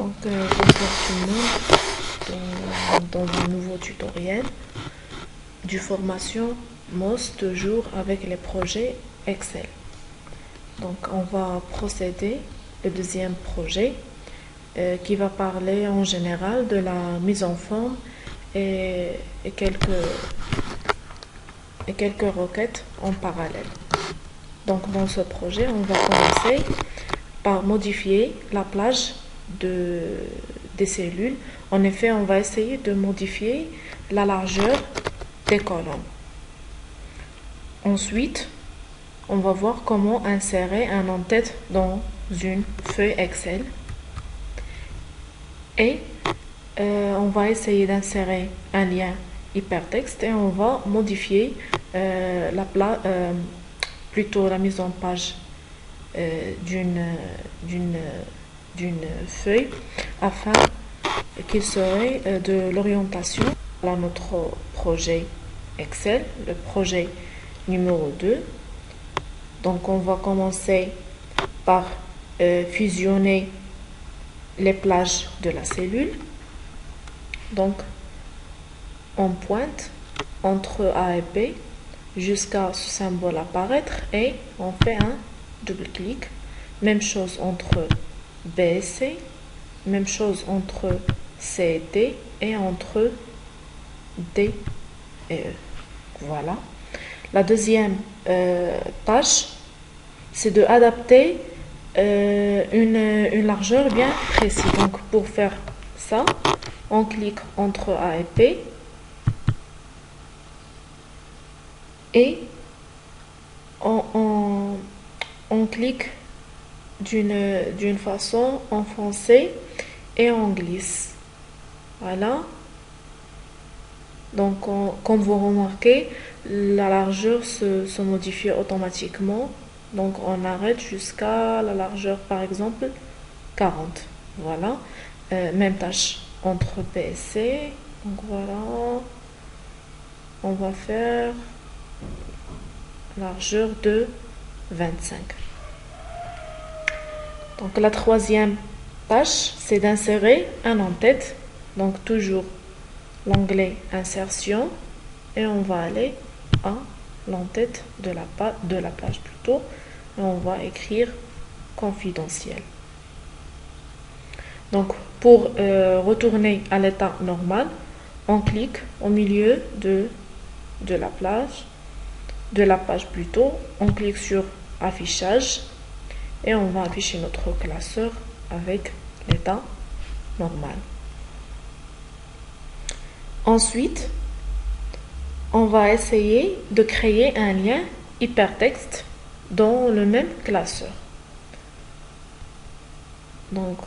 Bonsoir tout le monde dans un nouveau tutoriel du formation MOS, toujours avec les projets Excel. Donc on va procéder le deuxième projet qui va parler en général de la mise en forme et quelques requêtes en parallèle. Donc dans ce projet, on va commencer par modifier la plage des cellules. En effet, on va essayer de modifier la largeur des colonnes. Ensuite, on va voir comment insérer un en-tête dans une feuille Excel. Et on va essayer d'insérer un lien hypertexte et on va modifier plutôt la mise en page d'une feuille afin qu'il serait de l'orientation à notre projet Excel, le projet numéro 2. Donc on va commencer par fusionner les plages de la cellule. Donc on pointe entre A et B jusqu'à ce symbole apparaître et on fait un double clic. Même chose entre B et C, même chose entre C et D et entre D et E. Voilà. La deuxième tâche, c'est de adapter une largeur bien précise. Donc pour faire ça, on clique entre A et B et on clique d'une façon enfoncée et on glisse. Voilà. Donc comme vous remarquez, la largeur se modifie automatiquement. Donc on arrête jusqu'à la largeur par exemple 40. Voilà. Même tâche entre B et C. Donc voilà. On va faire largeur de 25. Donc la troisième tâche, c'est d'insérer un en-tête. Donc toujours l'onglet insertion et on va aller à l'en-tête de la page plutôt et on va écrire confidentiel. Donc pour retourner à l'état normal, on clique au milieu de la page plutôt, on clique sur affichage et on va afficher notre classeur avec l'état normal. Ensuite, on va essayer de créer un lien hypertexte dans le même classeur. Donc,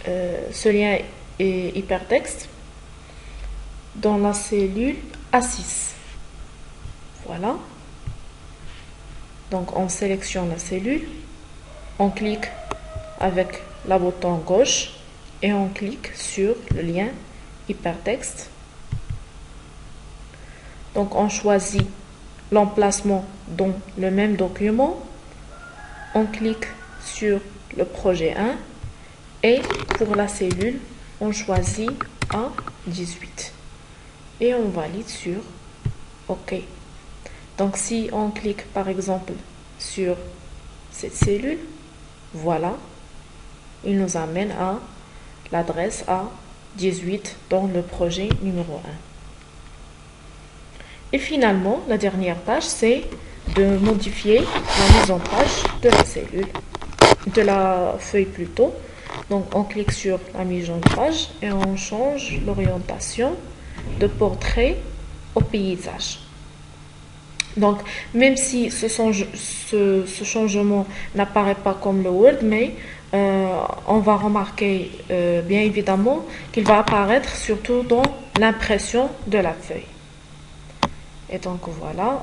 ce lien est hypertexte dans la cellule A6. Voilà. Donc, on sélectionne la cellule, on clique avec la bouton gauche et on clique sur le lien hypertexte. Donc on choisit l'emplacement dans le même document, on clique sur le projet 1 et pour la cellule on choisit A18 et on valide sur OK. Donc si on clique par exemple sur cette cellule, voilà, il nous amène à l'adresse A18 dans le projet numéro 1. Et finalement, la dernière tâche, c'est de modifier la mise en page de la cellule, de la feuille plutôt. Donc, on clique sur la mise en page et on change l'orientation de portrait au paysage. Donc, même si ce changement n'apparaît pas comme le Word, mais on va remarquer bien évidemment qu'il va apparaître surtout dans l'impression de la feuille. Et donc voilà.